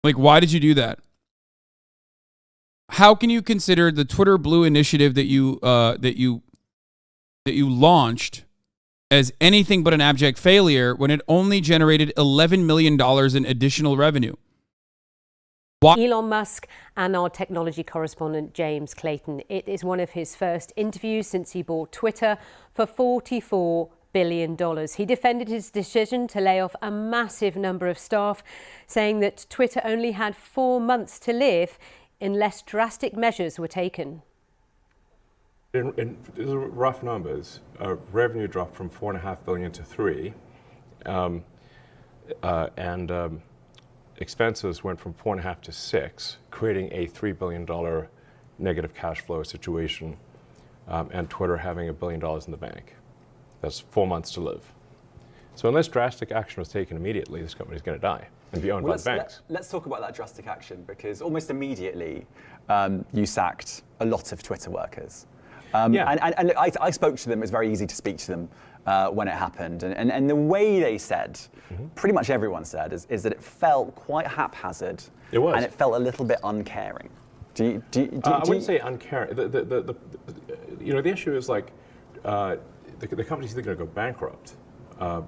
Like, why did you do that? How can you consider the Twitter Blue initiative that you launched as anything but an abject failure when it only generated $11 million in additional revenue? Elon Musk and our technology correspondent James Clayton. It is one of his first interviews since he bought Twitter for $44 billion. He defended his decision to lay off a massive number of staff, saying that Twitter only had 4 months to live unless drastic measures were taken. In rough numbers, revenue dropped from $4.5 billion to $3 billion, and expenses went from $4.5 billion to $6 billion, creating a $3 billion negative cash flow situation, and Twitter having $1 billion in the bank. That's 4 months to live. So unless drastic action was taken immediately, this company is going to die and be owned by the banks. Let's talk about that drastic action, because almost immediately you sacked a lot of Twitter workers. And I spoke to them. It was very easy to speak to them when it happened. And the way they said, pretty much everyone said, is that it felt quite haphazard. It was. And it felt a little bit uncaring. I wouldn't say uncaring. The issue is like the company's either going to go bankrupt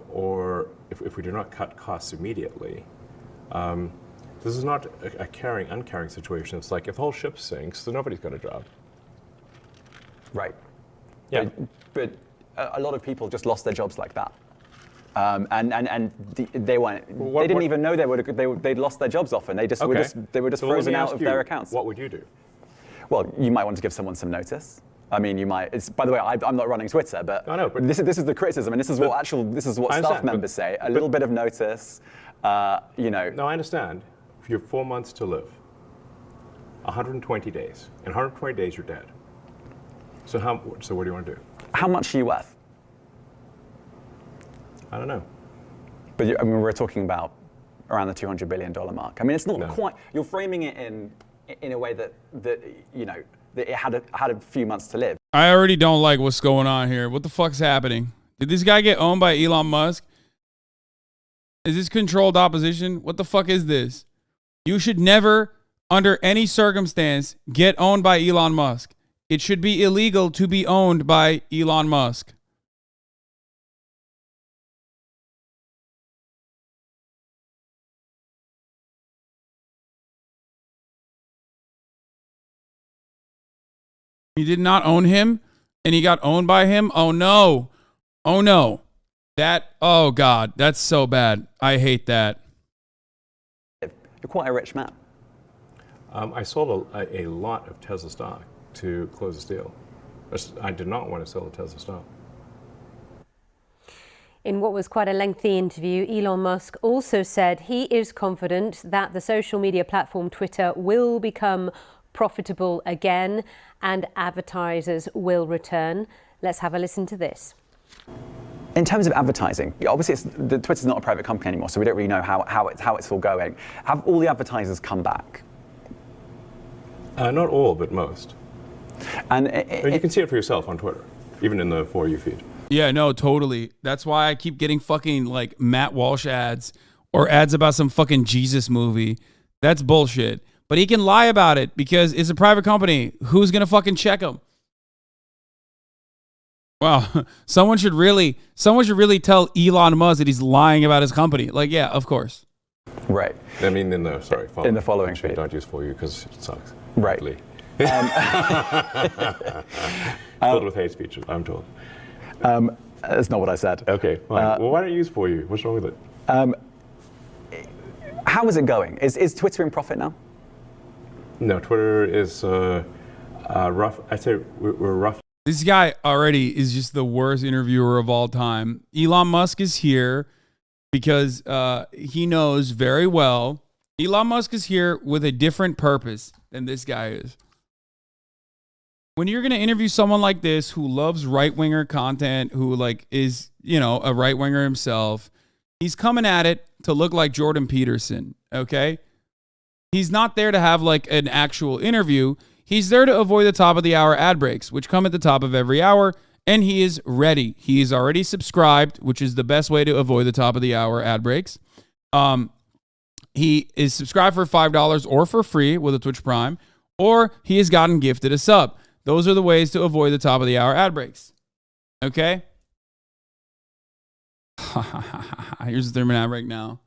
or if we do not cut costs immediately. This is not a caring, uncaring situation. It's like if the whole ship sinks, then nobody's got a job. Right. Yeah. But a lot of people just lost their jobs like that. They weren't. They didn't even know they'd lost their jobs often. They were just frozen out of their accounts. What would you do? Well, you might want to give someone some notice. I mean, you might. By the way, I'm not running Twitter, but I know, but this is the criticism, and this is what staff members say. A little bit of notice, No, I understand. If you have 4 months to live, 120 days. In 120 days, you're dead. So what do you want to do? How much are you worth? I don't know. But we're talking about around the $200 billion mark. I mean, it's not quite. You're framing it in a way that it had a few months to live. I already don't like what's going on here. What the fuck's happening? Did this guy get owned by Elon Musk? Is this controlled opposition? What the fuck is this? You should never, under any circumstance, get owned by Elon Musk. It should be illegal to be owned by Elon Musk. You did not own him, and he got owned by him? Oh, no. Oh, no. Oh, God. That's so bad. I hate that. You're quite a rich man. I sold a lot of Tesla stock to close this deal. I did not want to sell the Tesla stock. In what was quite a lengthy interview, Elon Musk also said he is confident that the social media platform Twitter will become profitable again and advertisers will return. Let's have a listen to this. In terms of advertising, obviously Twitter's not a private company anymore, so we don't really know how it's all going. Have all the advertisers come back? Not all, but most. And you can see it for yourself on Twitter, even in the For You feed. Yeah, no, totally. That's why I keep getting fucking like Matt Walsh ads or ads about some fucking Jesus movie. That's bullshit. But he can lie about it because it's a private company. Who's going to fucking check him? Wow. Someone should really tell Elon Musk that he's lying about his company. Like, yeah, of course. Right. I mean, in the following feed. Don't use For You because it sucks. Right. Filled with hate speech, I'm told. That's not what I said. Okay, fine. Well, why don't you use For You? What's wrong with it? How is it going? Is Twitter in profit now? No, Twitter is rough. I'd say we're rough. This guy already is just the worst interviewer of all time. Elon Musk is here because he knows very well. Elon Musk is here with a different purpose than this guy is. When you're going to interview someone like this who loves right-winger content, who like is, a right-winger himself, he's coming at it to look like Jordan Peterson, okay? He's not there to have like an actual interview. He's there to avoid the top of the hour ad breaks, which come at the top of every hour, and he is ready. He is already subscribed, which is the best way to avoid the top of the hour ad breaks. he is subscribed for $5 or for free with a Twitch Prime, or he has gotten gifted a sub. Those are the ways to avoid the top of the hour ad breaks. Okay? Here's the 3-minute ad break now.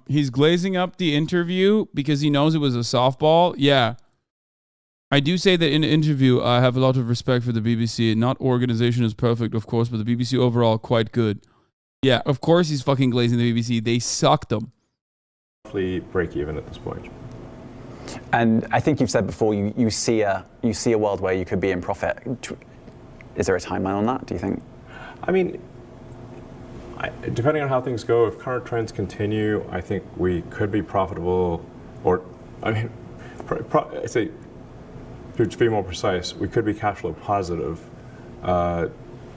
He's glazing up the interview because he knows it was a softball. Yeah. I do say that in the interview, I have a lot of respect for the BBC. Not organization is perfect, of course, but the BBC overall quite good. Yeah, of course he's fucking glazing the BBC. They sucked them. Roughly break even at this point. And I think you've said before you see a world where you could be in profit. Is there a timeline on that, do you think? I mean, depending on how things go, if current trends continue, I think we could be profitable, or, I mean, to be more precise, we could be cash flow positive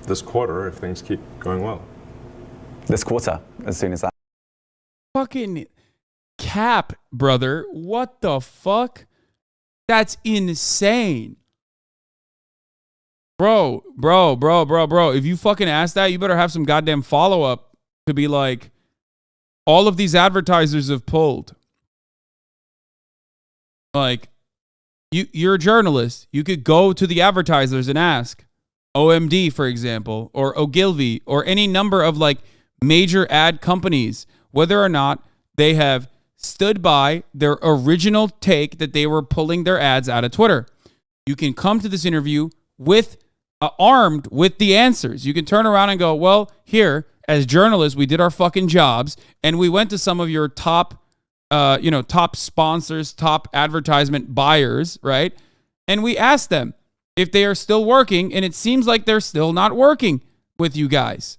this quarter if things keep going well. This quarter, as soon as that. Fucking cap, brother. What the fuck? That's insane. Bro. If you fucking ask that, you better have some goddamn follow-up to be like, all of these advertisers have pulled. Like, you're a journalist. You could go to the advertisers and ask. OMD, for example, or Ogilvy, or any number of like major ad companies, whether or not they have stood by their original take that they were pulling their ads out of Twitter. You can come to this interview with armed with the answers. You can turn around and go, well, here, as journalists, we did our fucking jobs, and we went to some of your top sponsors, top advertisement buyers, right? And we asked them if they are still working, and it seems like they're still not working with you guys.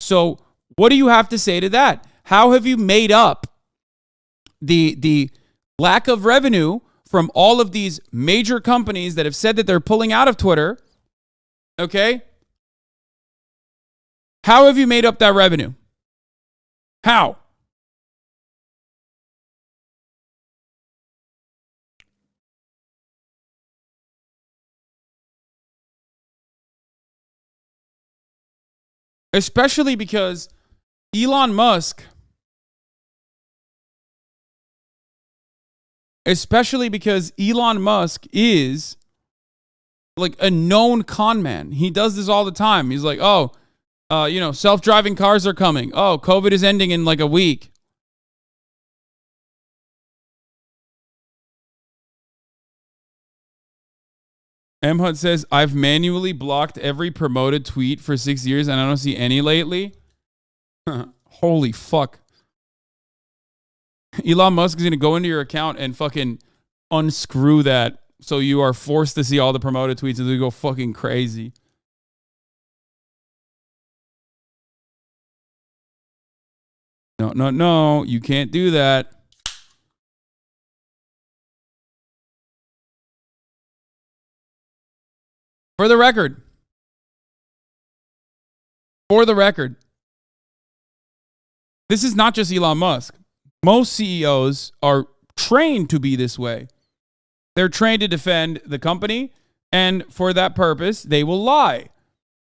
So what do you have to say to that? How have you made up the lack of revenue from all of these major companies that have said that they're pulling out of Twitter? Okay? How have you made up that revenue? How? Especially because Elon Musk is like a known con man. He does this all the time. He's like, self-driving cars are coming. Oh, COVID is ending in like a week. M-Hud says, I've manually blocked every promoted tweet for 6 years and I don't see any lately. Holy fuck. Elon Musk is going to go into your account and fucking unscrew that so you are forced to see all the promoted tweets and they go fucking crazy. No, you can't do that. For the record, this is not just Elon Musk. Most CEOs are trained to be this way. They're trained to defend the company, and for that purpose, they will lie.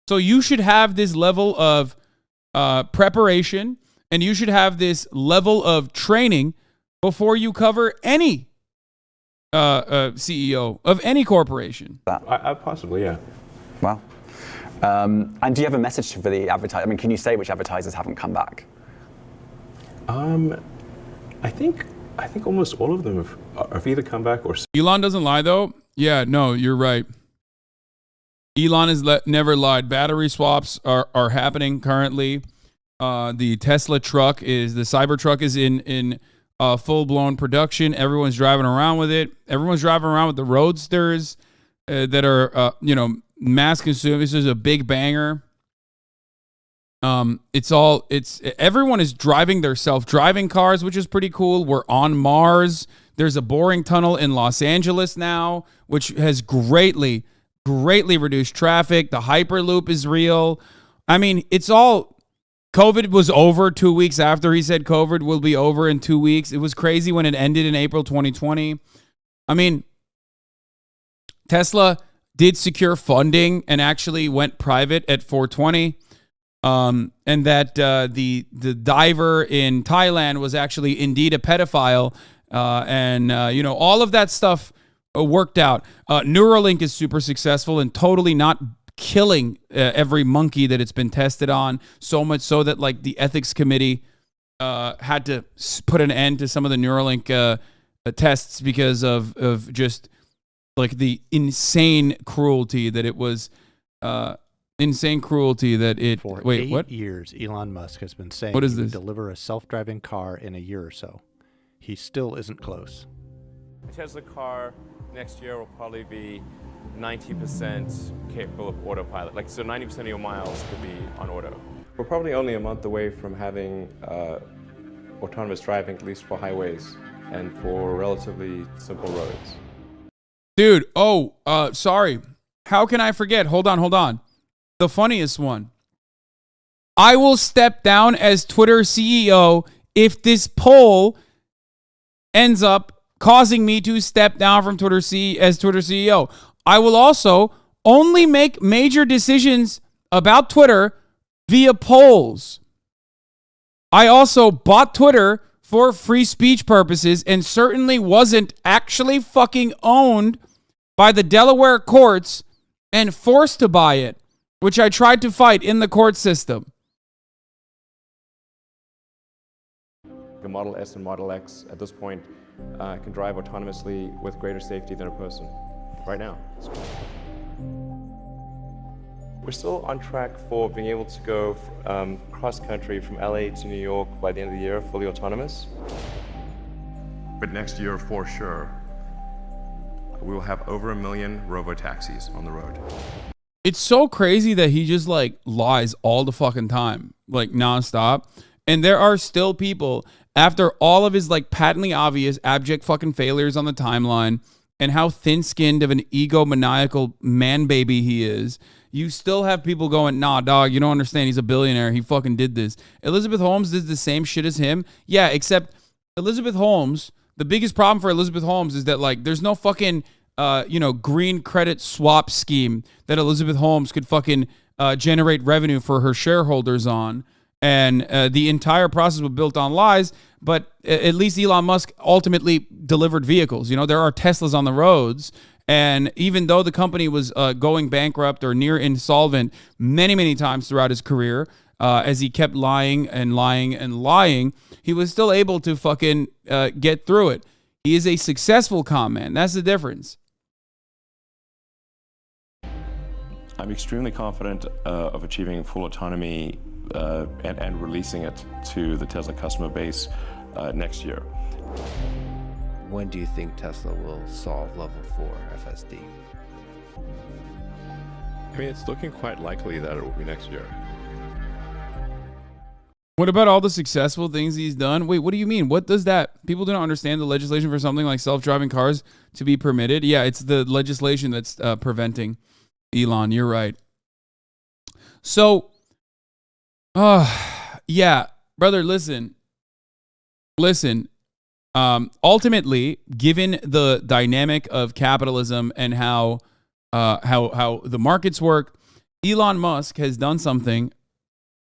So you should have this level of preparation, and you should have this level of training before you cover any CEO of any corporation. I possibly, yeah. Wow. And do you have a message for the advertiser? I mean, can you say which advertisers haven't come back? I think almost all of them have either come back or... Elon doesn't lie, though. Yeah, no, you're right. Elon has never lied. Battery swaps are happening currently. The Tesla truck the Cybertruck is in full-blown production. Everyone's driving around with it. Everyone's driving around with the Roadsters that are, mass consumed. This is a big banger. Everyone is driving their self-driving cars, which is pretty cool. We're on Mars. There's a boring tunnel in Los Angeles now, which has greatly greatly reduced traffic. The Hyperloop is real. I mean, it's all... COVID was over 2 weeks after he said COVID will be over in 2 weeks. It was crazy when it ended in April 2020. I mean, Tesla did secure funding and actually went private at 420. And that the diver in Thailand was actually indeed a pedophile. All of that stuff worked out. Neuralink is super successful and totally not killing every monkey that it's been tested on, so much so that like the ethics committee had to put an end to some of the Neuralink tests because of just like the insane cruelty that it was. Insane cruelty that it... For wait, 8 what? years, Elon Musk has been saying what is he would this? deliver a self-driving car in a year or so. He still isn't close. The Tesla car next year will probably be 90% capable of autopilot. Like, so 90% of your miles could be on auto. We're probably only a month away from having autonomous driving, at least for highways and for relatively simple roads. Dude, sorry. How can I forget? Hold on. The funniest one. I will step down as Twitter CEO if this poll ends up causing me to step down from Twitter CEO. I will also only make major decisions about Twitter via polls. I also bought Twitter for free speech purposes and certainly wasn't actually fucking owned by the Delaware courts and forced to buy it, which I tried to fight in the court system. The Model S and Model X at this point can drive autonomously with greater safety than a person right now. We're still on track for being able to go cross-country from LA to New York by the end of the year, fully autonomous. But next year, for sure, we will have over 1 million robo-taxis on the road. It's so crazy that he just like lies all the fucking time, like nonstop. And there are still people after all of his like patently obvious abject fucking failures on the timeline and how thin-skinned of an egomaniacal man baby he is. You still have people going, nah, dog, you don't understand. He's a billionaire. He fucking did this. Elizabeth Holmes did the same shit as him. Yeah, except Elizabeth Holmes, the biggest problem for Elizabeth Holmes is that like there's no fucking green credit swap scheme that Elizabeth Holmes could fucking generate revenue for her shareholders on. And the entire process was built on lies, but at least Elon Musk ultimately delivered vehicles. You know, there are Teslas on the roads. And even though the company was going bankrupt or near insolvent many, many times throughout his career, as he kept lying and lying and lying, he was still able to fucking get through it. He is a successful con man. That's the difference. I'm extremely confident of achieving full autonomy and releasing it to the Tesla customer base next year. When do you think Tesla will solve level 4 FSD? I mean, it's looking quite likely that it will be next year. What about all the successful things he's done? Wait, what do you mean? What does that... People don't understand the legislation for something like self-driving cars to be permitted. Yeah, it's the legislation that's preventing Elon. You're right. So, yeah, brother, listen. Ultimately, given the dynamic of capitalism and how the markets work, Elon Musk has done something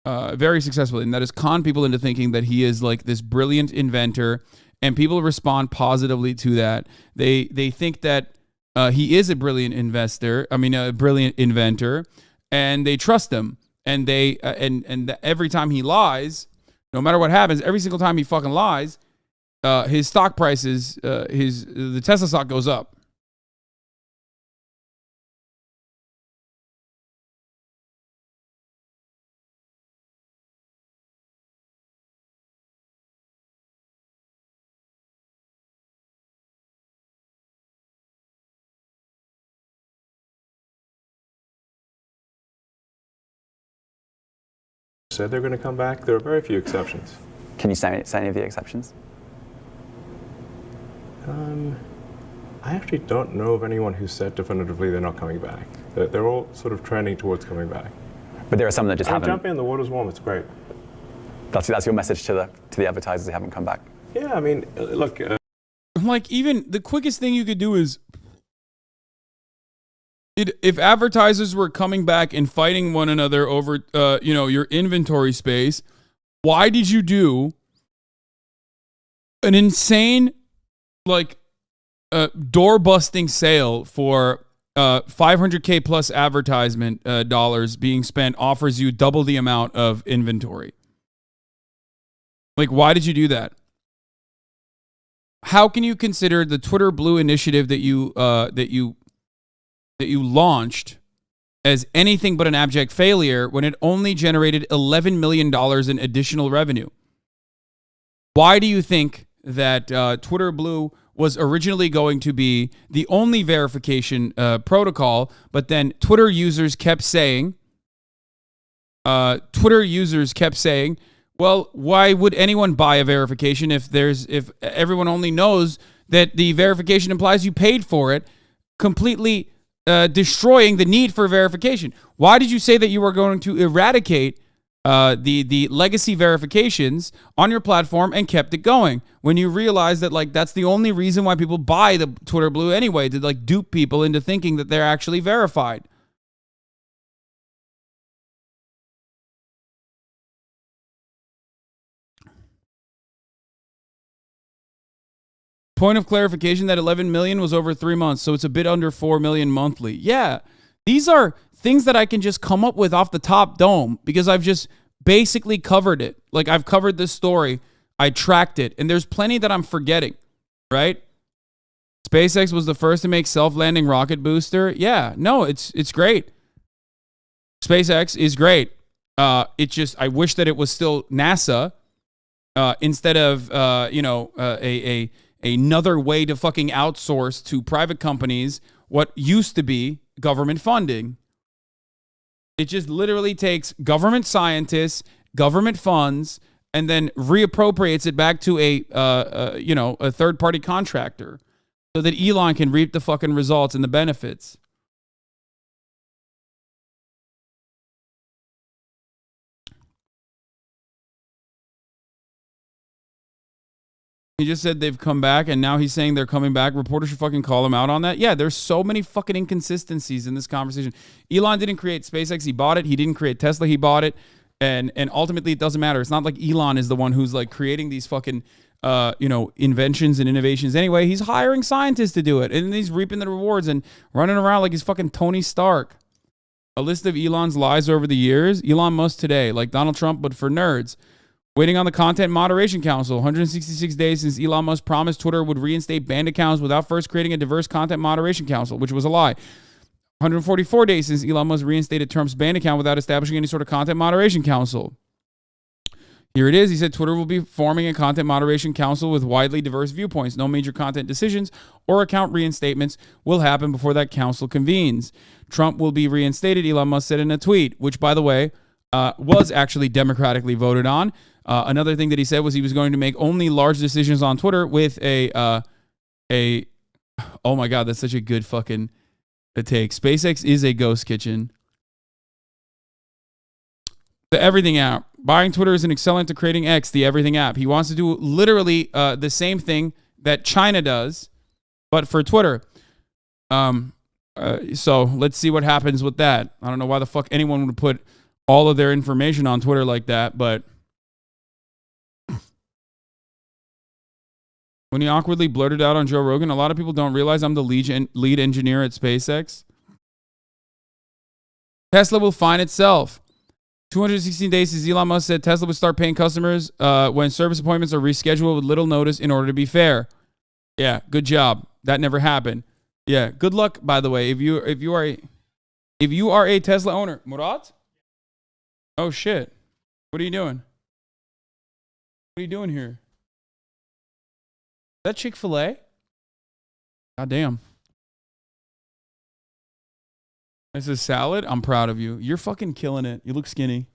very successfully, and that is con people into thinking that he is like this brilliant inventor, and people respond positively to that. They think that he is a brilliant a brilliant inventor, and they trust him. And they and every time he lies, no matter what happens, every single time he fucking lies, his stock prices, the Tesla stock goes up. Said they're going to come back. There are very few exceptions. Can you say any of the exceptions? I actually don't know of anyone who said definitively they're not coming back. They're all sort of trending towards coming back. But there are some that just haven't. Jumping in the water's warm. It's great. That's your message to the advertisers. They haven't come back. Yeah, I mean, look. Like, even the quickest thing you could do is, if advertisers were coming back and fighting one another over, your inventory space, why did you do an insane, like, door-busting sale for $500K plus advertisement dollars being spent offers you double the amount of inventory? Like, why did you do that? How can you consider the Twitter Blue initiative that you launched as anything but an abject failure when it only generated $11 million in additional revenue? Why do you think that Twitter Blue was originally going to be the only verification protocol, but then Twitter users kept saying, well, why would anyone buy a verification if everyone only knows that the verification implies you paid for it, completely destroying the need for verification? Why did you say that you were going to eradicate the legacy verifications on your platform and kept it going when you realized that, like, that's the only reason why people buy the Twitter Blue anyway, to, like, dupe people into thinking that they're actually verified? Point of clarification, that 11 million was over 3 months, so it's a bit under 4 million monthly. Yeah, these are things that I can just come up with off the top dome because I've just basically covered it. Like, I've covered this story, I tracked it, and there's plenty that I'm forgetting, right? SpaceX was the first to make self-landing rocket booster. Yeah, no, it's great. SpaceX is great. It's just, I wish that it was still NASA instead of another way to fucking outsource to private companies what used to be government funding. It just literally takes government scientists, government funds, and then reappropriates it back to a third-party contractor so that Elon can reap the fucking results and the benefits. He just said they've come back, and now he's saying they're coming back. Reporters should fucking call him out on that. Yeah, there's so many fucking inconsistencies in this conversation. Elon didn't create SpaceX. He bought it. He didn't create Tesla. He bought it. And ultimately, it doesn't matter. It's not like Elon is the one who's, like, creating these fucking, inventions and innovations anyway. He's hiring scientists to do it, and he's reaping the rewards and running around like he's fucking Tony Stark. A list of Elon's lies over the years. Elon Musk today, like Donald Trump, but for nerds. Waiting on the Content Moderation Council. 166 days since Elon Musk promised Twitter would reinstate banned accounts without first creating a diverse Content Moderation Council, which was a lie. 144 days since Elon Musk reinstated Trump's banned account without establishing any sort of Content Moderation Council. Here it is. He said Twitter will be forming a Content Moderation Council with widely diverse viewpoints. No major content decisions or account reinstatements will happen before that council convenes. Trump will be reinstated, Elon Musk said in a tweet, which, by the way, was actually democratically voted on. Another thing that he said was he was going to make only large decisions on Twitter with oh my God, that's such a good fucking take. SpaceX is a ghost kitchen. The Everything app. Buying Twitter is an accelerant to creating X, the Everything app. He wants to do literally the same thing that China does, but for Twitter. So let's see what happens with that. I don't know why the fuck anyone would put all of their information on Twitter like that, but when he awkwardly blurted out on Joe Rogan, a lot of people don't realize I'm the lead engineer at SpaceX. Tesla will find itself. 216 days since Elon Musk said Tesla would start paying customers when service appointments are rescheduled with little notice in order to be fair. Yeah, good job. That never happened. Yeah, good luck, by the way. If you are a Tesla owner, Murat? Oh shit. What are you doing? What are you doing here? Is that Chick-fil-A? God damn. This is salad? I'm proud of you. You're fucking killing it. You look skinny.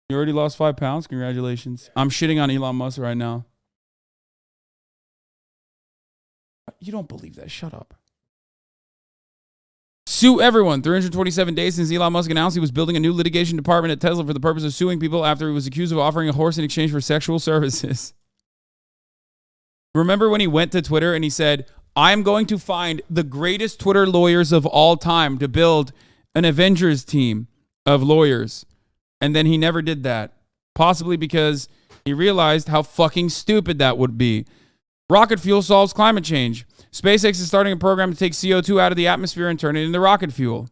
You already lost 5 pounds? Congratulations. I'm shitting on Elon Musk right now. You don't believe that. Shut up. Sue everyone. 327 days since Elon Musk announced he was building a new litigation department at Tesla for the purpose of suing people after he was accused of offering a horse in exchange for sexual services. Remember when he went to Twitter and he said, I'm going to find the greatest Twitter lawyers of all time to build an Avengers team of lawyers. And then he never did that. Possibly because he realized how fucking stupid that would be. Rocket fuel solves climate change. SpaceX is starting a program to take CO2 out of the atmosphere and turn it into rocket fuel.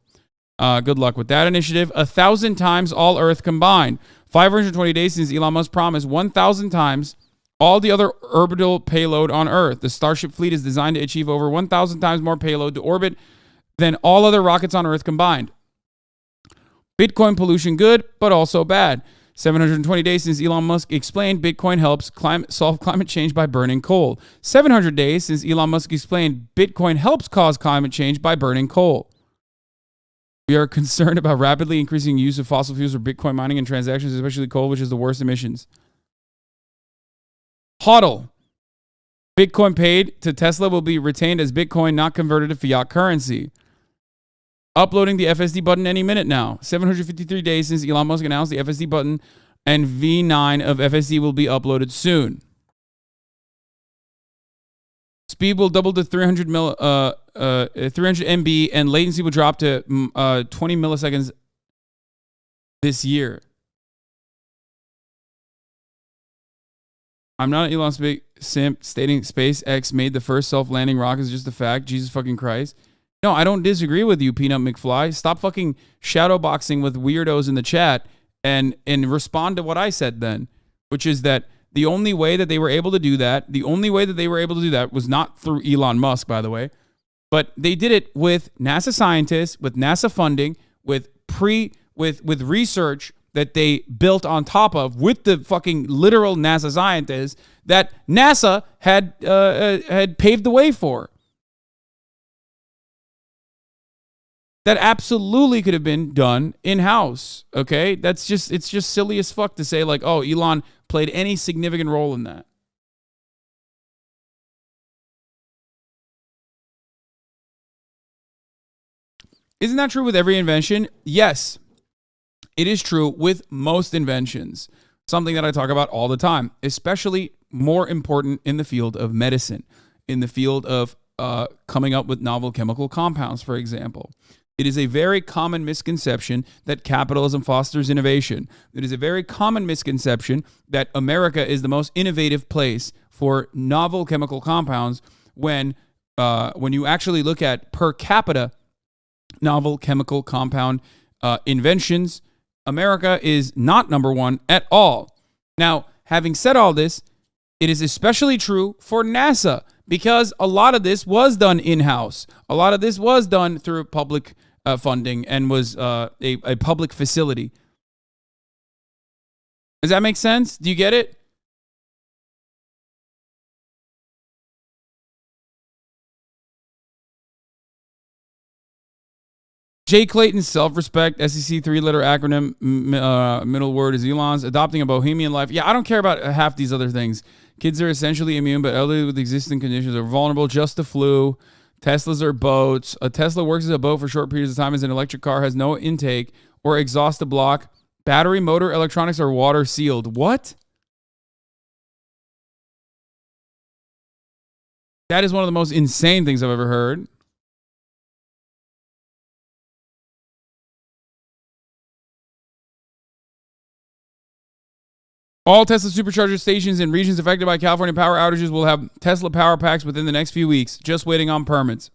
Good luck with that initiative. 1,000 times all Earth combined. 520 days since Elon Musk promised 1,000 times all the other orbital payload on Earth. The Starship fleet is designed to achieve over 1,000 times more payload to orbit than all other rockets on Earth combined. Bitcoin pollution good, but also bad. 720 days since Elon Musk explained Bitcoin helps solve climate change by burning coal. 700 days since Elon Musk explained Bitcoin helps cause climate change by burning coal. We are concerned about rapidly increasing use of fossil fuels for Bitcoin mining and transactions, especially coal, which is the worst emissions. HODL. Bitcoin paid to Tesla will be retained as Bitcoin, not converted to fiat currency. Uploading the FSD button any minute now. 753 days since Elon Musk announced the FSD button and V9 of FSD will be uploaded soon. Speed will double to 300 MB and latency will drop to 20 milliseconds this year. I'm not an Elon simp stating SpaceX made the first self-landing rocket is just a fact. Jesus fucking Christ. No, I don't disagree with you, Peanut McFly. Stop fucking shadowboxing with weirdos in the chat and respond to what I said then, which is that the only way that they were able to do that, was not through Elon Musk, by the way, but they did it with NASA scientists, with NASA funding, with research that they built on top of, with the fucking literal NASA scientists that NASA had paved the way for. That absolutely could have been done in-house, okay? It's just silly as fuck to say like, oh, Elon played any significant role in that. Isn't that true with every invention? Yes, it is true with most inventions. Something that I talk about all the time, especially more important in the field of medicine, in the field of coming up with novel chemical compounds, for example. It is a very common misconception that capitalism fosters innovation. It is a very common misconception that America is the most innovative place for novel chemical compounds when you actually look at per capita novel chemical compound inventions, America is not number one at all. Now, having said all this, it is especially true for NASA because a lot of this was done in-house. A lot of this was done through public funding and was a public facility. Does that make sense? Do you get it? Jay Clayton's self-respect, SEC three-letter acronym, middle word is Elon's, adopting a bohemian life. Yeah, I don't care about half these other things. Kids are essentially immune, but elderly with existing conditions are vulnerable, just the flu. Teslas are boats. A Tesla works as a boat for short periods of time as an electric car, has no intake or exhaust to block. Battery, motor, electronics are water sealed. What? That is one of the most insane things I've ever heard. All Tesla supercharger stations in regions affected by California power outages will have Tesla power packs within the next few weeks, just waiting on permits.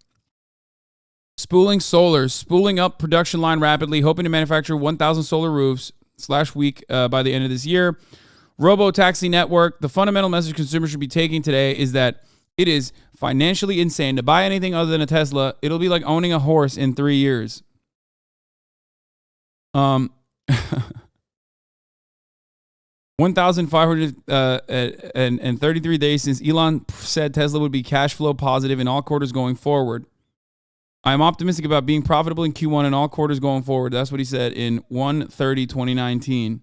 Spooling solar, spooling up production line rapidly, hoping to manufacture 1,000 solar roofs /week by the end of this year. Robo-taxi network. The fundamental message consumers should be taking today is that it is financially insane to buy anything other than a Tesla. It'll be like owning a horse in 3 years. 1,533 days since Elon said Tesla would be cash flow positive in all quarters going forward. I am optimistic about being profitable in Q1 in all quarters going forward. That's what he said in 1/30/2019.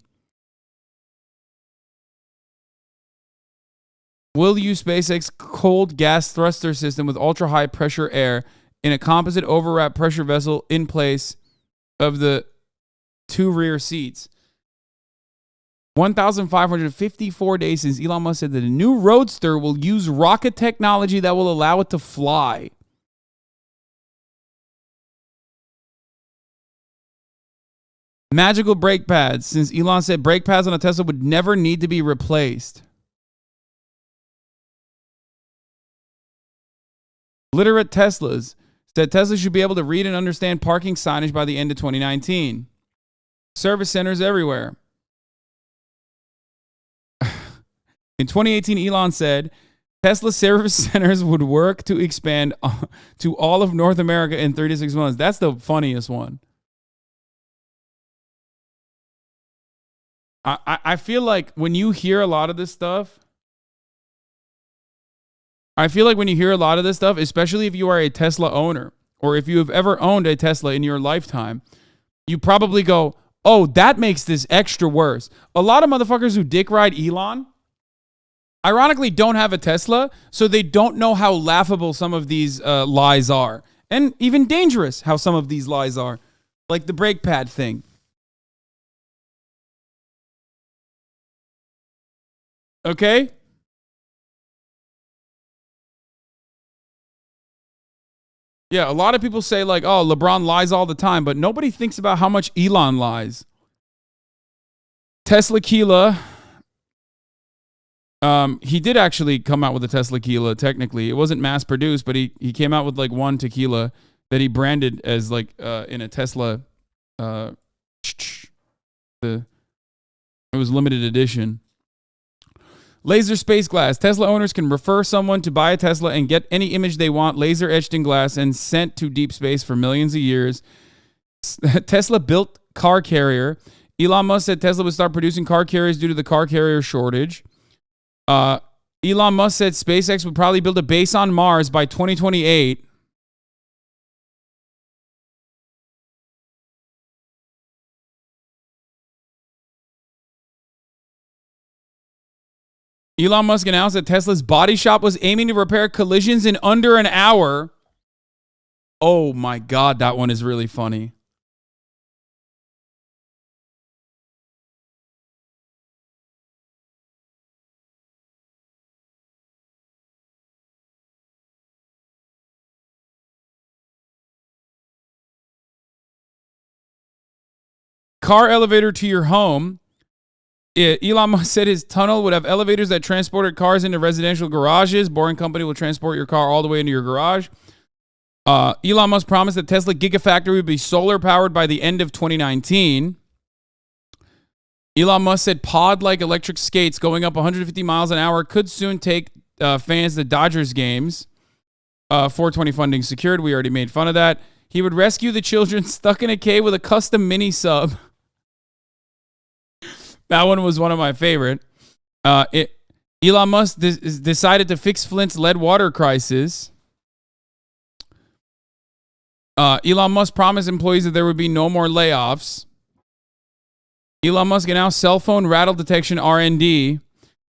Will use SpaceX cold gas thruster system with ultra high pressure air in a composite overwrap pressure vessel in place of the 2 rear seats. 1,554 days since Elon Musk said that a new Roadster will use rocket technology that will allow it to fly. Magical brake pads, since Elon said brake pads on a Tesla would never need to be replaced. Literate Teslas said Tesla should be able to read and understand parking signage by the end of 2019. Service centers everywhere. In 2018, Elon said Tesla service centers would work to expand to all of North America in 3 to 6 months. That's the funniest one. I feel like when you hear a lot of this stuff, especially if you are a Tesla owner or if you have ever owned a Tesla in your lifetime, you probably go, oh, that makes this extra worse. A lot of motherfuckers who dick ride Elon, ironically, don't have a Tesla, so they don't know how laughable some of these lies are. And even dangerous how some of these lies are. Like the brake pad thing. Okay? Yeah, a lot of people say like, oh, LeBron lies all the time, but nobody thinks about how much Elon lies. Tesla Kila. He did actually come out with a Tesla Kila, technically. It wasn't mass produced, but he came out with like one tequila that he branded as like in a Tesla. It was limited edition. Laser space glass. Tesla owners can refer someone to buy a Tesla and get any image they want, laser etched in glass and sent to deep space for millions of years. Tesla built car carrier. Elon Musk said Tesla would start producing car carriers due to the car carrier shortage. Elon Musk said SpaceX would probably build a base on Mars by 2028. Elon Musk announced that Tesla's body shop was aiming to repair collisions in under an hour. Oh my God, that one is really funny. Car elevator to your home. Elon Musk said his tunnel would have elevators that transported cars into residential garages. Boring Company will transport your car all the way into your garage. Elon Musk promised that Tesla Gigafactory would be solar powered by the end of 2019. Elon Musk said pod-like electric skates going up 150 miles an hour could soon take fans to Dodgers games. 420 funding secured. We already made fun of that. He would rescue the children stuck in a cave with a custom mini sub. That one was one of my favorite. Elon Musk decided to fix Flint's lead water crisis. Elon Musk promised employees that there would be no more layoffs. Elon Musk announced cell phone rattle detection R&D.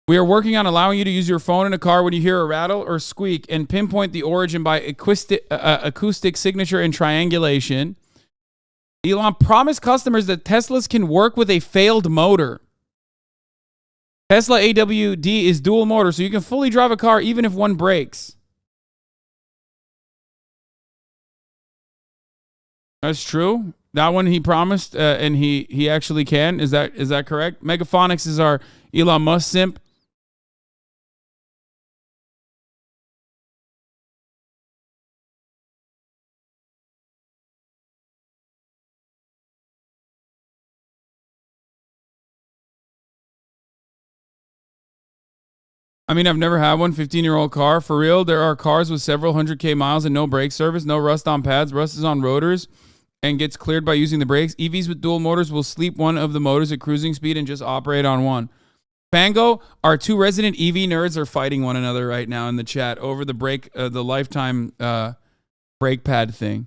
We are working on allowing you to use your phone in a car when you hear a rattle or squeak and pinpoint the origin by acoustic signature and triangulation. Elon promised customers that Teslas can work with a failed motor. Tesla AWD is dual motor, so you can fully drive a car even if one breaks. That's true. That one he promised, and he actually can. Is that correct? Megaphonics is our Elon Musk simp. I mean, I've never had one. 15-year-old car. For real, there are cars with several 100K miles and no brake service, no rust on pads. Rust is on rotors and gets cleared by using the brakes. EVs with dual motors will sleep one of the motors at cruising speed and just operate on one. Fango, our two resident EV nerds are fighting one another right now in the chat over the lifetime brake pad thing.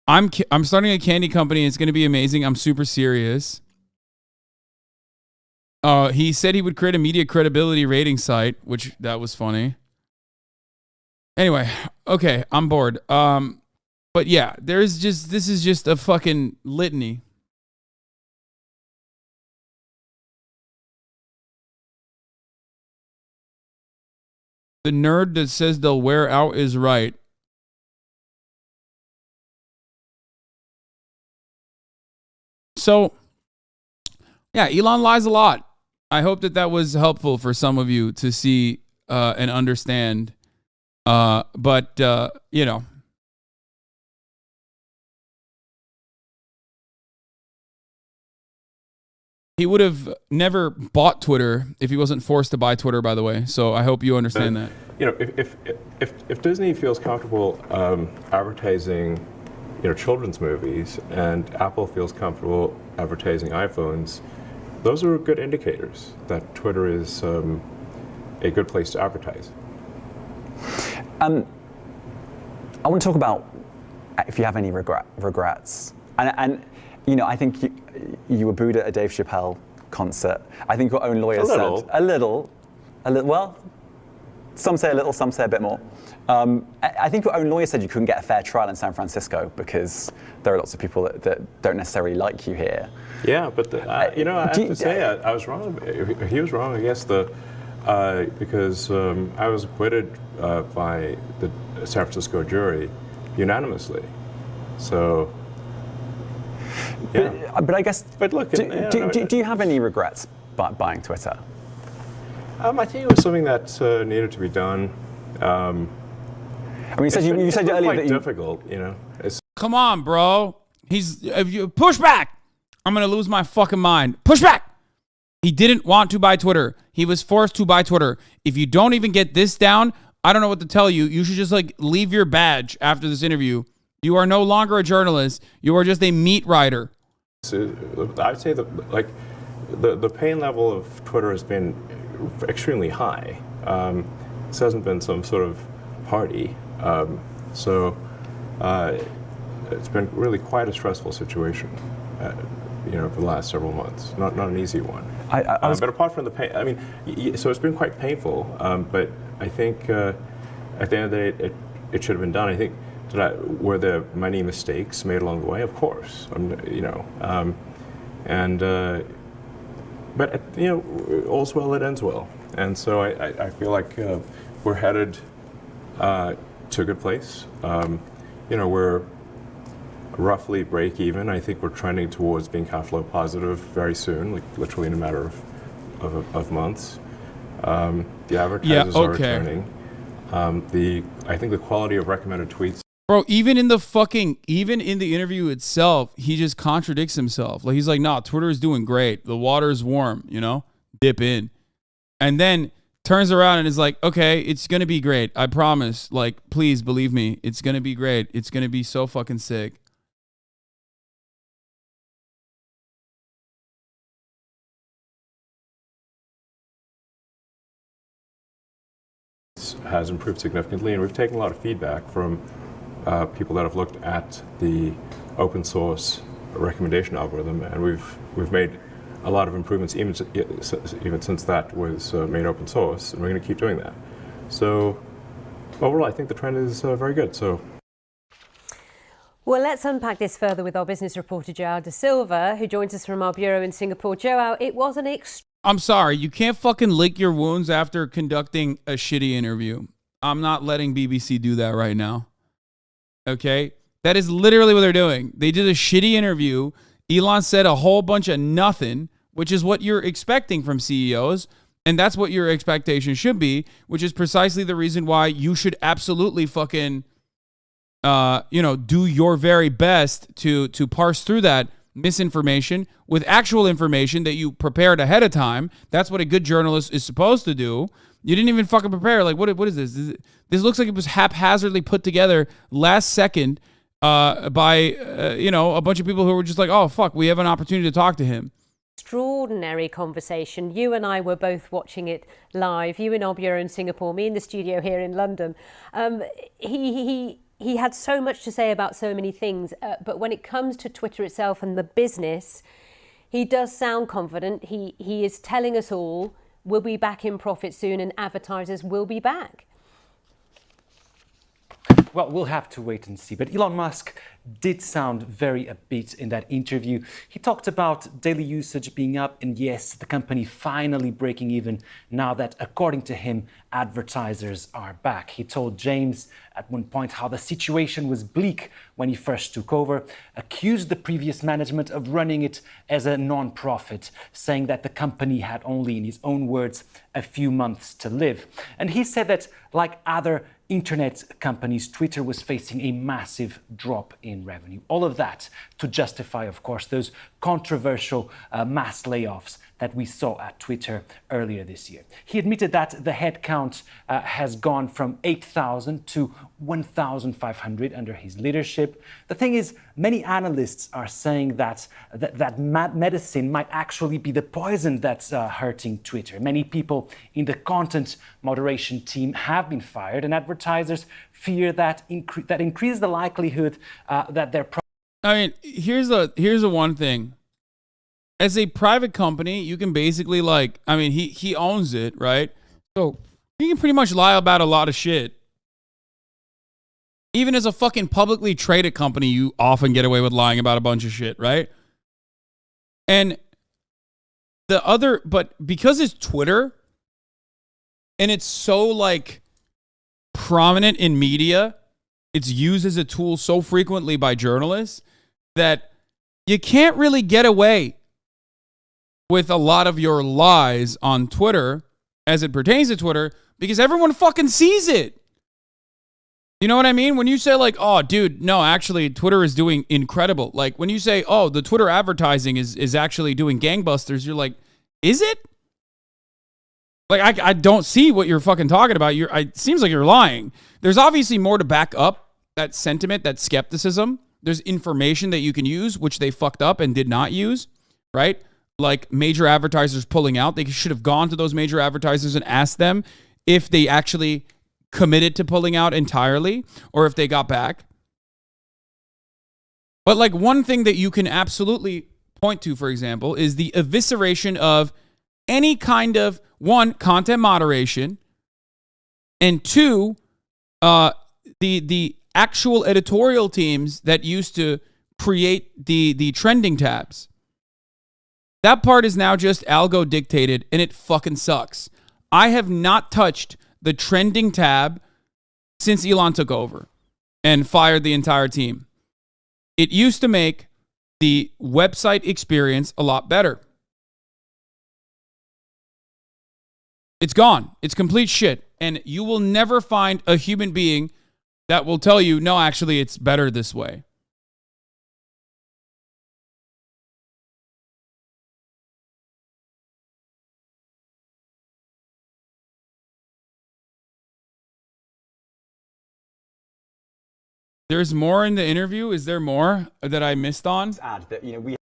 I'm starting a candy company. It's going to be amazing. I'm super serious. He said he would create a media credibility rating site, which that was funny. Anyway, okay, I'm bored. But yeah, this is just a fucking litany. The nerd that says they'll wear out is right. So, yeah, Elon lies a lot. I hope that was helpful for some of you to see and understand. But you know. He would have never bought Twitter if he wasn't forced to buy Twitter, by the way. So I hope you understand that. You know, if Disney feels comfortable advertising, you know, children's movies, and Apple feels comfortable advertising iPhones, those are good indicators that Twitter is a good place to advertise. I want to talk about if you have any regrets, and you know, I think you were booed at a Dave Chappelle concert. I think your own lawyer said a little. Well, some say a little, some say a bit more. I think your own lawyer said you couldn't get a fair trial in San Francisco because there are lots of people that don't necessarily like you here. Yeah, but you know, I have to say I was wrong. He was wrong, I guess, because I was acquitted by the San Francisco jury unanimously. So. Yeah. But I guess. But look, do you have any regrets buying Twitter? I think it was something that needed to be done. I mean, you said earlier that difficult, you know. Come on, bro. If you push back, I'm gonna lose my fucking mind. Push back. He didn't want to buy Twitter. He was forced to buy Twitter. If you don't even get this down, I don't know what to tell you. You should just leave your badge after this interview. You are no longer a journalist. You are just a meat writer. So, I'd say that the pain level of Twitter has been extremely high. This hasn't been some sort of party. So it's been really quite a stressful situation, you know, for the last several months. Not an easy one. But apart from the pain, I mean, so it's been quite painful. But I think at the end of the day, it should have been done. I think. Were there many mistakes made along the way? Of course, you know, but you know, all's well that ends well, and so I feel like we're headed to a good place. You know, we're roughly break even. I think we're trending towards being cash flow positive very soon, like literally in a matter of months. The advertisers are returning. I think the quality of recommended tweets. Bro, even in the interview itself, he just contradicts himself. Like he's like, "Nah, Twitter is doing great. The water's warm, you know? Dip in." And then turns around and is like, "Okay, it's going to be great. I promise. Like, please believe me. It's going to be great. It's going to be so fucking sick." Has improved significantly, and we've taken a lot of feedback from people that have looked at the open source recommendation algorithm, and we've made a lot of improvements even since that was made open source, and we're going to keep doing that. So overall, I think the trend is very good. So. Well, let's unpack this further with our business reporter, Joao Da Silva, who joins us from our bureau in Singapore. Joao, it was an I'm sorry, you can't fucking lick your wounds after conducting a shitty interview. I'm not letting BBC do that right now. Okay? That is literally what they're doing. They did a shitty interview. Elon said a whole bunch of nothing, which is what you're expecting from CEOs. And that's what your expectation should be, which is precisely the reason why you should absolutely fucking, do your very best to parse through that misinformation with actual information that you prepared ahead of time. That's what a good journalist is supposed to do. You didn't even fucking prepare. Like, what is this? This looks like it was haphazardly put together last second by a bunch of people who were just like, oh, fuck, we have an opportunity to talk to him. Extraordinary conversation. You and I were both watching it live. You in our bureau in Singapore, me in the studio here in London. He had so much to say about so many things, but when it comes to Twitter itself and the business, he does sound confident. He is telling us all we'll be back in profit soon and advertisers will be back. Well, we'll have to wait and see. But Elon Musk did sound very upbeat in that interview. He talked about daily usage being up and yes, the company finally breaking even now that, according to him, advertisers are back. He told James at one point how the situation was bleak when he first took over, accused the previous management of running it as a non-profit, saying that the company had only, in his own words, a few months to live. And he said that, like other internet companies, Twitter was facing a massive drop in revenue. All of that to justify, of course, those controversial mass layoffs that we saw at Twitter earlier this year. He admitted that the headcount has gone from 8,000 to 1,500 under his leadership. The thing is, many analysts are saying that medicine might actually be the poison that's hurting Twitter. Many people in the content moderation team have been fired, and advertisers fear that increase the likelihood that their I mean, here's the one thing. As a private company, you can basically he owns it, right? So you can pretty much lie about a lot of shit. Even as a fucking publicly traded company, you often get away with lying about a bunch of shit, right? And but because it's Twitter and it's so prominent in media, it's used as a tool so frequently by journalists that you can't really get away with a lot of your lies on Twitter as it pertains to Twitter because everyone fucking sees it. You know what I mean? When you say oh, dude, no, actually Twitter is doing incredible. Like when you say, oh, the Twitter advertising is actually doing gangbusters, you're like, is it? Like, I don't see what you're fucking talking about. It seems like you're lying. There's obviously more to back up that sentiment, that skepticism. There's information that you can use, which they fucked up and did not use, right? Like major advertisers pulling out. They should have gone to those major advertisers and asked them if they actually committed to pulling out entirely or if they got back. But one thing that you can absolutely point to, for example, is the evisceration of any kind of, one, content moderation, and two, the actual editorial teams that used to create the trending tabs. That part is now just algo dictated, and it fucking sucks. I have not touched the trending tab since Elon took over and fired the entire team. It used to make the website experience a lot better. It's gone. It's complete shit. And you will never find a human being that will tell you, no, actually, it's better this way. There's more in the interview. Is there more that I missed on? Add that, we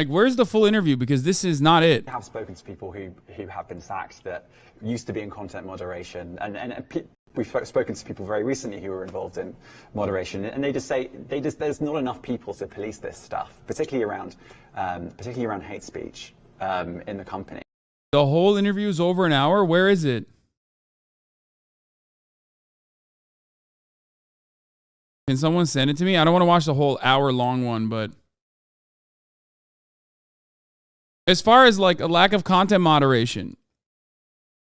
where's the full interview? Because this is not it. have spoken to people who have been sacked that used to be in content moderation, and we've spoken to people very recently who were involved in moderation, and they just say there's not enough people to police this stuff, particularly around hate speech in the company. The whole interview is over an hour. Where is it? Can someone send it to me? I don't want to watch the whole hour-long one, but as far as a lack of content moderation,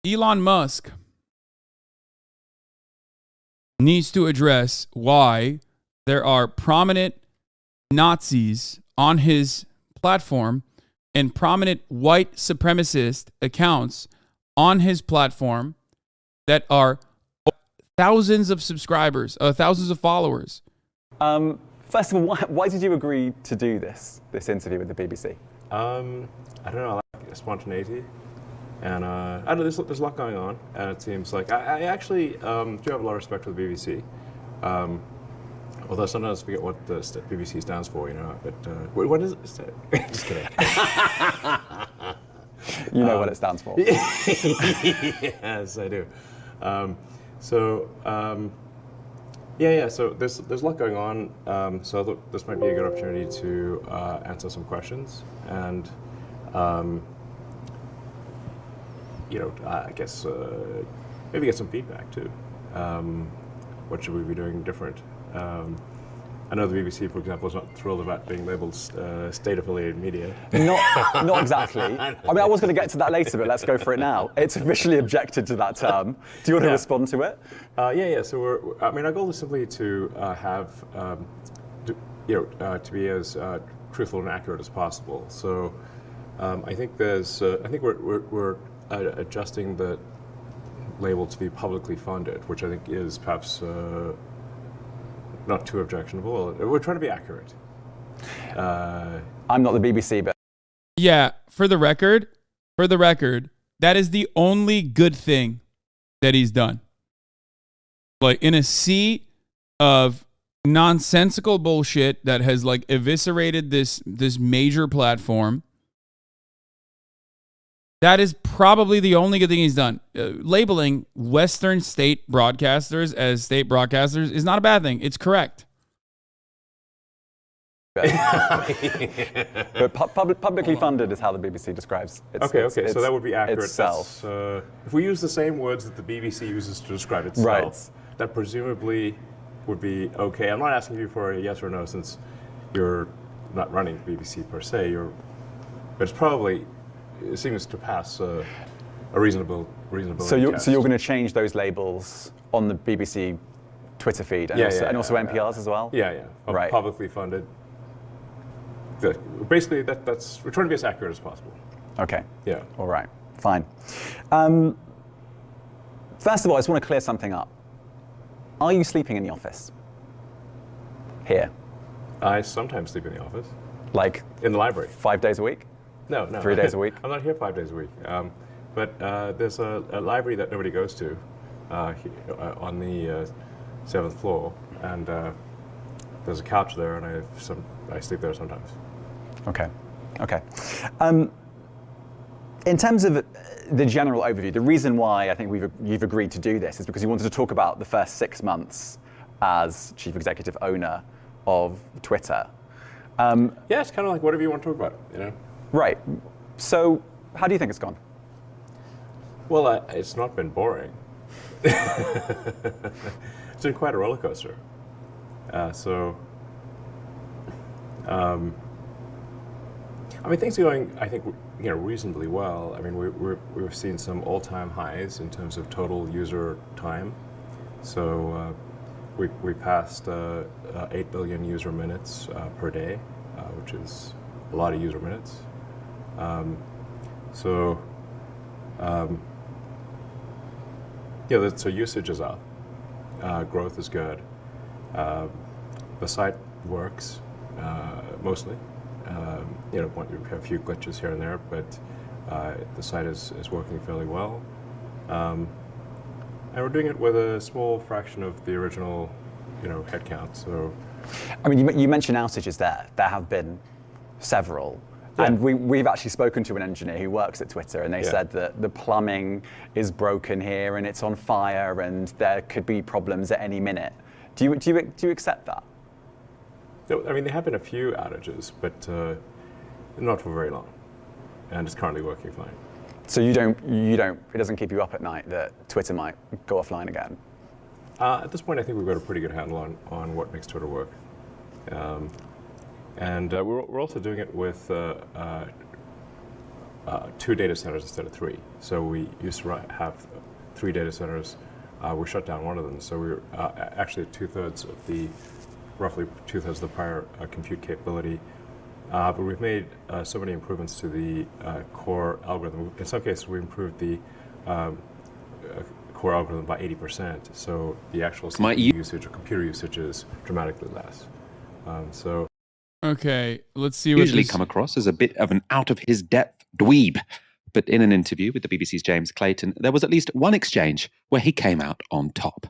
Elon Musk needs to address why there are prominent Nazis on his platform and prominent white supremacist accounts on his platform that are thousands of subscribers, thousands of followers. First of all, why did you agree to do this interview with the BBC? I don't know. I like spontaneity, and I don't know. There's a lot going on, and it seems like I actually do have a lot of respect for the BBC. Although sometimes I forget what the BBC stands for, But what is it? Just kidding. You know what it stands for. Yes, I do. Yeah. So there's a lot going on. So this might be a good opportunity to answer some questions and, I guess maybe get some feedback too. What should we be doing different? I know the BBC, for example, is not thrilled about being labelled state-affiliated media. Not exactly. I mean, I was going to get to that later, but let's go for it now. It's officially objected to that term. Do you want to respond to it? Yeah. So our goal is simply to have, to be as truthful and accurate as possible. So I think we're adjusting the label to be publicly funded, which I think is perhaps not too objectionable. We're trying to be accurate. I'm not the BBC, but Yeah, for the record, that is the only good thing that he's done. Like, in a sea of nonsensical bullshit that has like eviscerated this major platform, that is probably the only good thing he's done. Labeling Western state broadcasters as state broadcasters is not a bad thing. It's correct. but publicly funded is how the BBC describes it. Okay. So that would be accurate. Itself. If we use the same words that the BBC uses to describe itself, that presumably would be okay. I'm not asking you for a yes or no since you're not running the BBC per se. But it's probably. It seems to pass a reasonable So you're going to change those labels on the BBC Twitter feed and also NPR's as well? Yeah. Right. Publicly funded. Basically, we're trying to be as accurate as possible. Okay. Yeah. All right. Fine. First of all, I just want to clear something up. Are you sleeping in the office? Here? I sometimes sleep in the office. Like? In the library. 5 days a week? No. 3 days a week? I'm not here 5 days a week. But there's a library that nobody goes to on the 7th floor, and there's a couch there, and I sleep there sometimes. Okay. In terms of the general overview, the reason why I think you've agreed to do this is because you wanted to talk about the first 6 months as chief executive owner of Twitter. Yeah, it's kind of like whatever you want to talk about, you know? Right. So, how do you think it's gone? Well, it's not been boring. It's been quite a roller coaster. Things are going, I think, reasonably well. I mean, we've seen some all-time highs in terms of total user time. So we passed 8 billion user minutes per day, which is a lot of user minutes. So usage is up. Growth is good. The site works mostly. We have a few glitches here and there, but the site is working fairly well. And we're doing it with a small fraction of the original, headcount. So, I mean, you mentioned outages there. There have been several. Yeah. And we've actually spoken to an engineer who works at Twitter, and they said that the plumbing is broken here and it's on fire, and there could be problems at any minute. Do you accept that? I mean, there have been a few outages, but not for very long, and it's currently working fine. So you don't. It doesn't keep you up at night that Twitter might go offline again? At this point, I think we've got a pretty good handle on what makes Twitter work. And we're also doing it with 2 data centers instead of 3. So we used to have 3 data centers. We shut down one of them. So we were actually roughly two-thirds of the prior compute capability. But we've made so many improvements to the core algorithm. In some cases, we improved the core algorithm by 80%. So the actual CPU usage or computer usage is dramatically less. Okay, let's see what usually come across as a bit of an out-of-his-depth dweeb. But in an interview with the BBC's James Clayton, there was at least one exchange where he came out on top.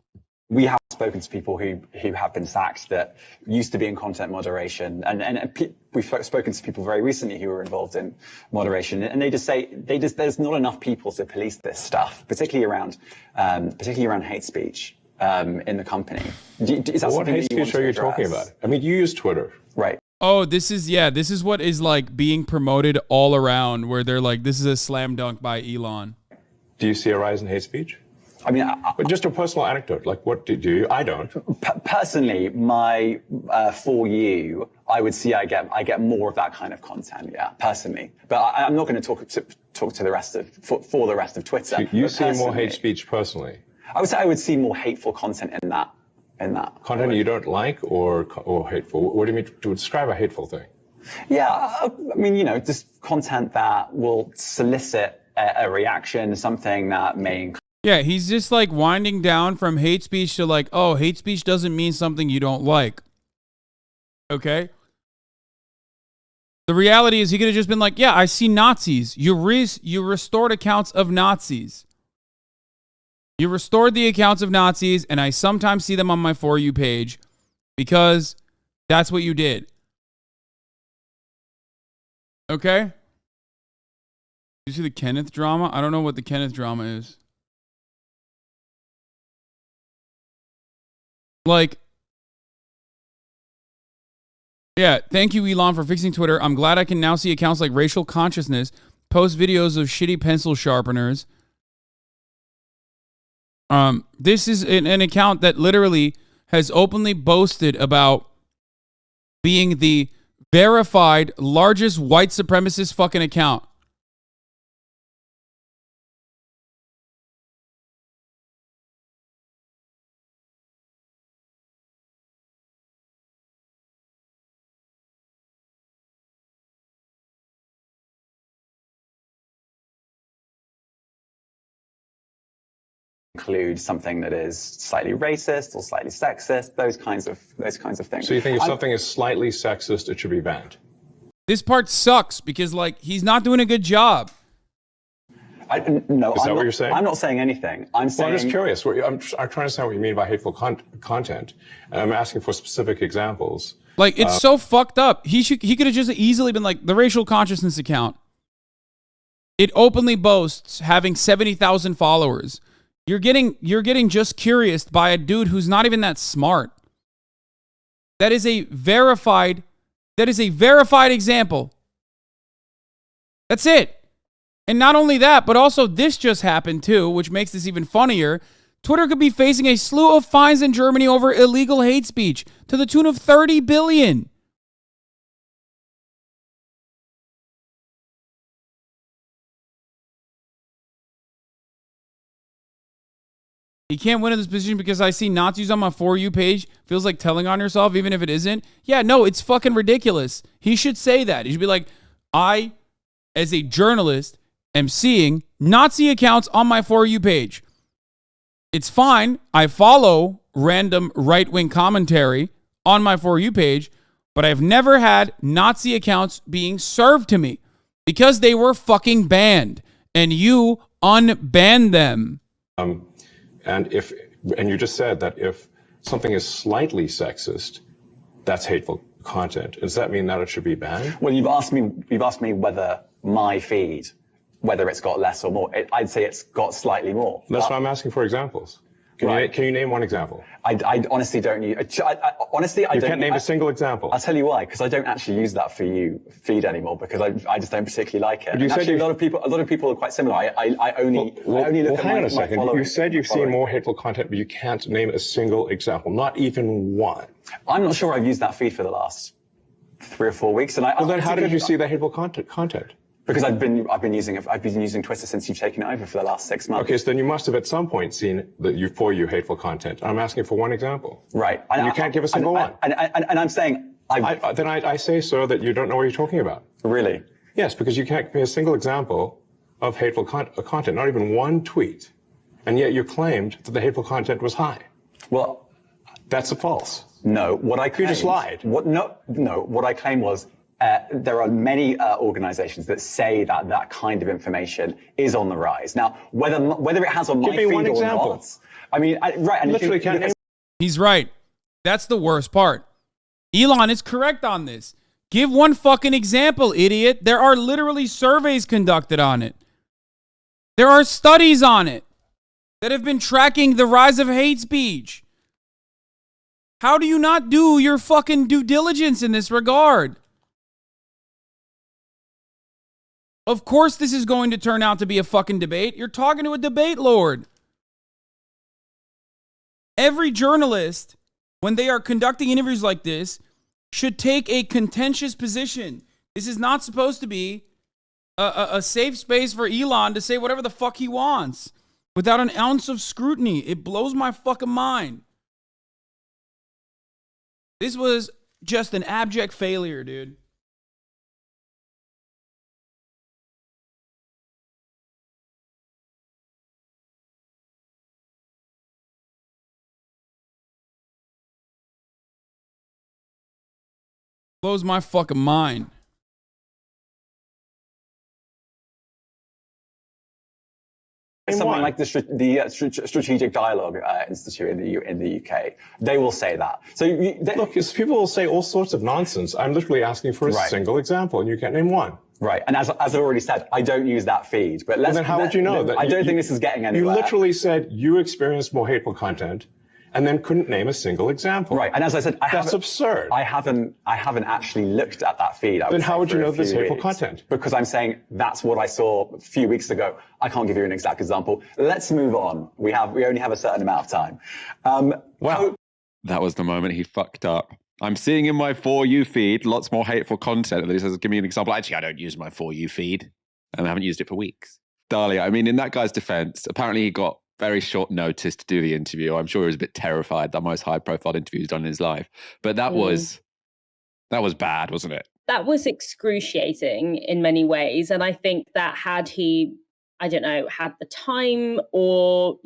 We have spoken to people who have been sacked that used to be in content moderation, and we've spoken to people very recently who were involved in moderation, and they just say there's not enough people to police this stuff, particularly around hate speech. in the company. Is that What hate speech are you talking about? I mean, you use Twitter. Right. Oh, this is what is like being promoted all around, where they're like, this is a slam dunk by Elon. Do you see a rise in hate speech? I mean, but just a personal anecdote. Like, what do you? I don't. Personally, my For You, I would see I get more of that kind of content. Yeah, personally. But I'm not going to talk to the rest of for the rest of Twitter. So you see more hate speech personally? I would say I would see more hateful content in that. Content you don't like or hateful? What do you mean to describe a hateful thing? Yeah, I mean, just content that will solicit a reaction, something that may. Yeah, he's just like winding down from hate speech to like, oh, hate speech doesn't mean something you don't like. Okay? The reality is he could have just been like, yeah, I see Nazis. You restored accounts of Nazis. You restored the accounts of Nazis, and I sometimes see them on my For You page because that's what you did. Okay? You see the Kenneth drama? I don't know what the Kenneth drama is. Like, yeah, thank you, Elon, for fixing Twitter. I'm glad I can now see accounts like Racial Consciousness post videos of shitty pencil sharpeners. This is an account that literally has openly boasted about being the verified largest white supremacist fucking account. Include something that is slightly racist or slightly sexist, those kinds of things. So you think if something is slightly sexist, it should be banned? This part sucks because, like, he's not doing a good job. No, is that what you're saying? I'm not saying anything. I'm saying. Well, I'm just curious. I'm trying to understand what you mean by hateful content, and I'm asking for specific examples. Like, it's so fucked up. He could have just easily been like the Racial Consciousness account. It openly boasts having 70,000 followers. You're getting just curious by a dude who's not even that smart. That is a verified example. That's it. And not only that, but also this just happened too, which makes this even funnier. Twitter could be facing a slew of fines in Germany over illegal hate speech to the tune of 30 billion. He can't win in this position because I see Nazis on my For You page. Feels like telling on yourself, even if it isn't. Yeah, no, it's fucking ridiculous. He should say that. He should be like, I, as a journalist, am seeing Nazi accounts on my For You page. It's fine. I follow random right-wing commentary on my For You page, but I've never had Nazi accounts being served to me because they were fucking banned, and you unbanned them. And you just said that if something is slightly sexist, that's hateful content. Does that mean that it should be banned? Well, you've asked me whether my feed, whether it's got less or more. I'd say it's got slightly more. That's why I'm asking for examples. Can you name one example? I honestly don't use. Honestly, I you don't. can't name a single example. I'll tell you why. Because I don't actually use that For You feed anymore. Because I just don't particularly like it. But you said actually, a lot of people are quite similar. I only look at hang my, on a second. my You said you've seen more hateful content, but you can't name a single example, not even one. I'm not sure I've used that feed for the last 3 or 4 weeks. And then how did you see the hateful content? Because I've been using Twitter since you've taken it over for the last 6 months. Okay, so then you must have at some point seen the For You hateful content. I'm asking for one example. Right. And you can't give a single one. And I'm saying I say, sir, that you don't know what you're talking about. Really? Yes, because you can't give me a single example of hateful content, not even one tweet, and yet you claimed that the hateful content was high. Well, that's a false. No, what I claimed. You just lied. What I claimed was. There are many organizations that say that kind of information is on the rise. Now, whether it has on my feed or not, I mean, right. And literally can't. He's right. That's the worst part. Elon is correct on this. Give one fucking example, idiot. There are literally surveys conducted on it. There are studies on it. that have been tracking the rise of hate speech. How do you not do your fucking due diligence in this regard? Of course this is going to turn out to be a fucking debate. You're talking to a debate lord. Every journalist, when they are conducting interviews like this, should take a contentious position. This is not supposed to be a safe space for Elon to say whatever the fuck he wants without an ounce of scrutiny. It blows my fucking mind. This was just an abject failure, dude. Blows my fucking mind. Something like the Strategic Dialogue Institute in the UK, they will say that. So look, people will say all sorts of nonsense. I'm literally asking for a single example, and you can't name one. Right, and as I already said, I don't use that feed. But then how would you know that? I don't think this is getting anywhere. You literally said you experienced more hateful content, and then couldn't name a single example. Right, and as I said, that's absurd. I haven't actually looked at that feed. Then how would you know this hateful content? Because I'm saying that's what I saw a few weeks ago. I can't give you an exact example. Let's move on. We only have a certain amount of time. Well, that was the moment he fucked up. I'm seeing in my For You feed lots more hateful content. And he says, give me an example. Actually, I don't use my For You feed, and I haven't used it for weeks. Dahlia, I mean, in that guy's defense, apparently he got very short notice to do the interview. I'm sure he was a bit terrified. The most high-profile interview he's done in his life. But that was bad, wasn't it? That was excruciating in many ways. And I think that had he, I don't know, had the time or,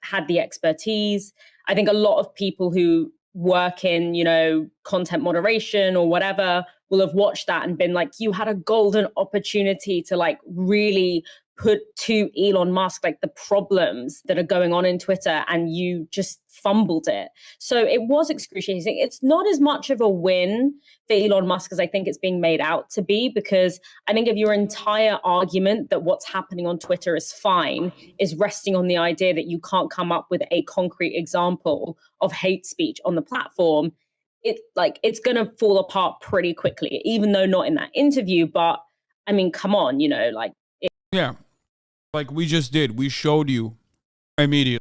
had the expertise, I think a lot of people who work in, content moderation or whatever will have watched that and been like, you had a golden opportunity to really put to Elon Musk the problems that are going on in Twitter, and you just fumbled it. So it was excruciating. It's not as much of a win for Elon Musk as I think it's being made out to be, because I think if your entire argument that what's happening on Twitter is fine is resting on the idea that you can't come up with a concrete example of hate speech on the platform, it's going to fall apart pretty quickly, even though not in that interview. But I mean, come on, yeah. Like we just did. We showed you immediately.